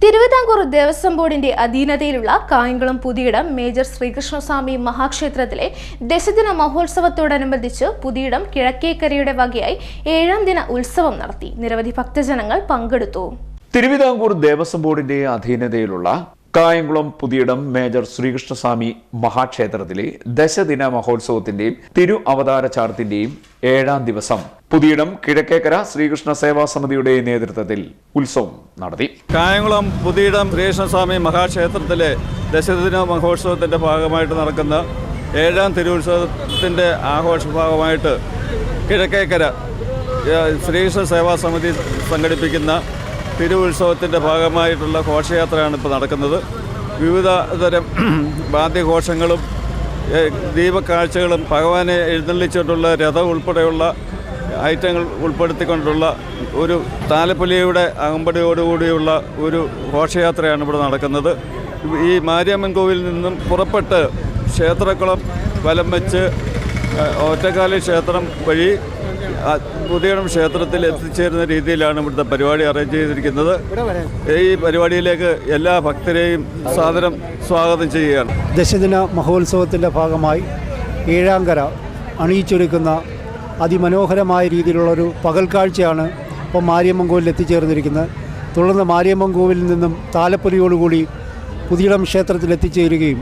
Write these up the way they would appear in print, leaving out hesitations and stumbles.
തിരുവിതാംകൂർ ദേവസ്വം ബോർഡിന്റെ അധീനതയിലുള്ള കായംകുളം പുതിയിടം മേജർ ശ്രീകൃഷ്ണസ്വാമി മഹാക്ഷേത്രത്തിലെ ദശദിന മഹോത്സവത്തോടനുബന്ധിച്ച് പുതിയിടം കിഴക്കേക്കരയുടെ വകയായി 7ാം ദിന ഉത്സവം നടത്തി. നിരവധി ഭക്തജനങ്ങൾ പങ്കെടുത്തു. തിരുവിതാംകൂർ ദേവസ്വം ബോർഡിന്റെ അധീനതയിലുള്ള കായംകുളം പുതിയിടം മേജർ ശ്രീകൃഷ്ണസ്വാമി മഹാക്ഷേത്രത്തിലെ ദശദിന മഹോത്സവത്തിന്റെയും തിരു അവതാര ചാർത്തിന്റെയും 7ാം ദിവസം പുതിയിടം കിഴക്കേക്കര ശ്രീകൃഷ്ണ സേവാ സമിതിയുടെ നേതൃത്വത്തിൽ ഉത്സവം നടത്തി. കായംകുളം പുതിയിടം ശ്രീകൃഷ്ണസ്വാമി മഹാക്ഷേത്രത്തിലെ ദശദിന മഹോത്സവത്തിന്റെ ഭാഗമായിട്ട് നടക്കുന്ന 7ാം തിരുവുത്സവത്തിന്റെ ആഘോഷ ഭാഗമായിട്ട് കിഴക്കേക്കര ശ്രീകൃഷ്ണ സേവാ സമിതി സംഘടിപ്പിക്കുന്ന തിരുവുത്സവത്തിൻ്റെ ഭാഗമായിട്ടുള്ള ഘോഷയാത്രയാണ് ഇപ്പോൾ നടക്കുന്നത്. വിവിധ തരം വാദ്യഘോഷങ്ങളും ദീപക്കാഴ്ചകളും ഭഗവാനെ എഴുന്നള്ളിച്ചിട്ടുള്ള രഥം ഉൾപ്പെടെയുള്ള ഐറ്റങ്ങൾ ഉൾപ്പെടുത്തിക്കൊണ്ടുള്ള ഒരു താലപ്പൊലിയുടെ അകമ്പടിയോടുകൂടിയുള്ള ഒരു ഘോഷയാത്രയാണ് ഇവിടെ നടക്കുന്നത്. ഈ മാരിയമ്മൻ കോവിലിൽ നിന്നും പുറപ്പെട്ട് ക്ഷേത്രക്കുളം വലം വെച്ച് ഒറ്റക്കാലി ക്ഷേത്രം വഴി പുതിയിടം ക്ഷേത്രത്തിൽ എത്തിച്ചേരുന്ന രീതിയിലാണ് ഇവിടുത്തെ പരിപാടി അറേഞ്ച് ചെയ്തിരിക്കുന്നത്. ഈ പരിപാടിയിലേക്ക് എല്ലാ ഭക്തരെയും സാദരം സ്വാഗതം ചെയ്യുകയാണ്. ദശദിന മഹോത്സവത്തിൻ്റെ ഭാഗമായി 7ാം കര അണിയിച്ചൊരുക്കുന്ന അതിമനോഹരമായ രീതിയിലുള്ളൊരു പകൽക്കാഴ്ചയാണ് ഇപ്പോൾ മാരിയമ്മൻ കോവിലിൽ എത്തിച്ചേർന്നിരിക്കുന്നത്. തുടർന്ന് മാരിയമ്മൻ കോവിലിൽ നിന്നും താലപ്പൊലിയോടുകൂടി പുതിയിടം ക്ഷേത്രത്തിൽ എത്തിച്ചേരുകയും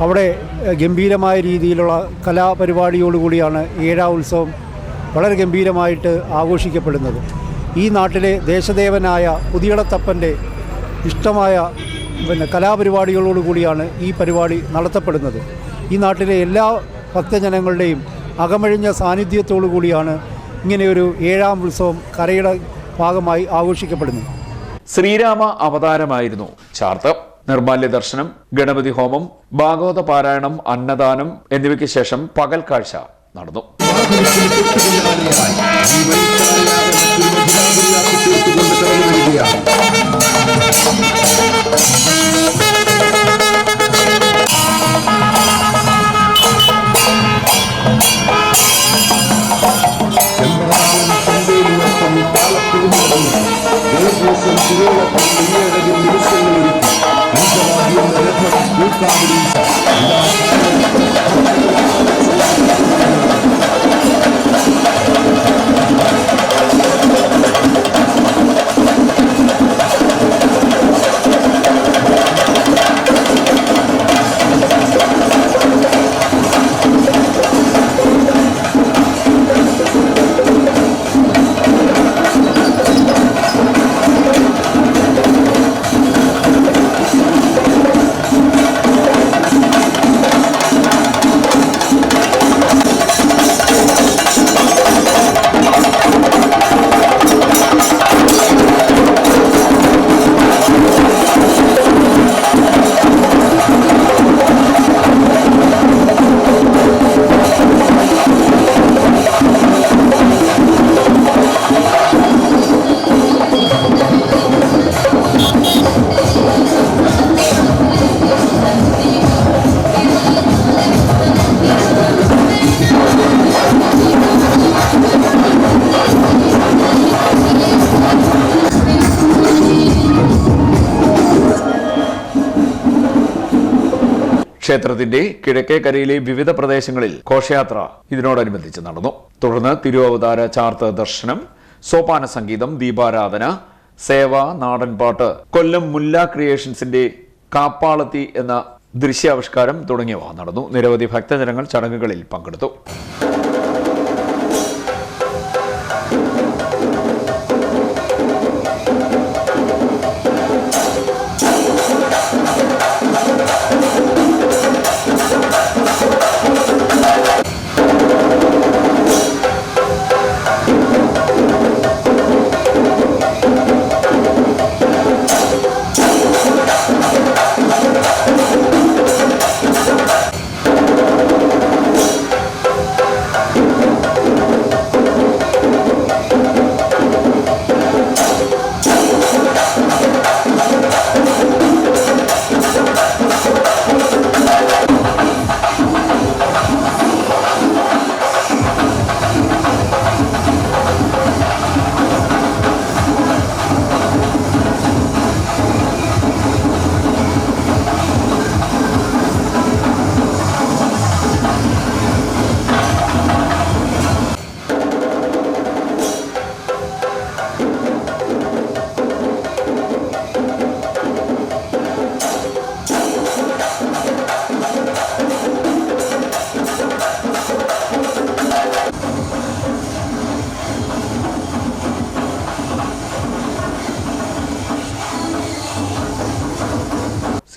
അവിടെ ഗംഭീരമായ രീതിയിലുള്ള കലാപരിപാടിയോടുകൂടിയാണ് 7ാം ഉത്സവം വളരെ ഗംഭീരമായിട്ട് ആഘോഷിക്കപ്പെടുന്നത്. ഈ നാട്ടിലെ ദേശദേവനായ പുതിയിടത്തപ്പൻ്റെ ഇഷ്ടമായ കലാപരിപാടികളോടുകൂടിയാണ് ഈ പരിപാടി നടത്തപ്പെടുന്നത്. ഈ നാട്ടിലെ എല്ലാ ഭക്തജനങ്ങളുടെയും അകമഴിഞ്ഞ സാന്നിധ്യത്തോടു കൂടിയാണ് ഇങ്ങനെയൊരു 7ാം ഉത്സവം കരയുടെ ഭാഗമായി ആഘോഷിക്കപ്പെടുന്നത്. ശ്രീരാമ അവതാരമായിരുന്നു ചാർത്ത്. നിർമാല്യ ദർശനം, ഗണപതി ഹോമം, ഭാഗവത പാരായണം, അന്നദാനം എന്നിവയ്ക്ക് ശേഷം പകൽ കാഴ്ച നടന്നു. ക്ഷേത്രത്തിന്റെ കിഴക്കേക്കരയിലെ വിവിധ പ്രദേശങ്ങളിൽ ഘോഷയാത്ര ഇതിനോടനുബന്ധിച്ച് നടന്നു. തുടർന്ന് തിരുവവതാര ചാർത്ത് ദർശനം, സോപാന സംഗീതം, ദീപാരാധന, സേവ, നാടൻപാട്ട്, കൊല്ലം മുല്ല ക്രിയേഷൻസിന്റെ കാപ്പാളത്തി എന്ന ദൃശ്യാവിഷ്കാരം തുടങ്ങിയവ നടന്നു. നിരവധി ഭക്തജനങ്ങൾ ചടങ്ങുകളിൽ പങ്കെടുത്തു.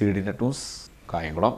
CD net news Kayamkulam.